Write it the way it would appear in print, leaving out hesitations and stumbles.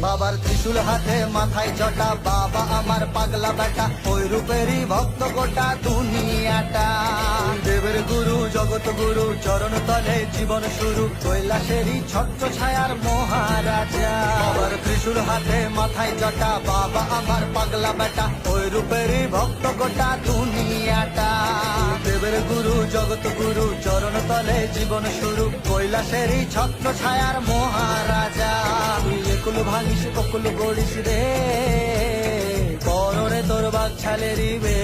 বাবার ত্রিশূল হাতে মাথায় জটা, বাবা আমার পাগলা বেটা, ওই রূপেরই ভক্ত গোটা দুনিয়াটা। দেবের গুরু জগৎ গুরু চরণ তলে জীবন শুরু, কৈলাসেরই ছত্র ছায়ার মহারাজা। বাবার ত্রিশূল হাতে মাথায় জটা, বাবা আমার পাগলা বেটা, ওই রূপেরই ভক্ত গোটা দুনিয়াটা। দেবের গুরু জগৎ গুরু চরণ তলে জীবন শুরু, কৈলাসেরই ছত্র ছায়ার মহারাজা। তুই একুল ভাঙিস অকুল গড়িস রে, কররে তোর বাঘ ছালেরি বে।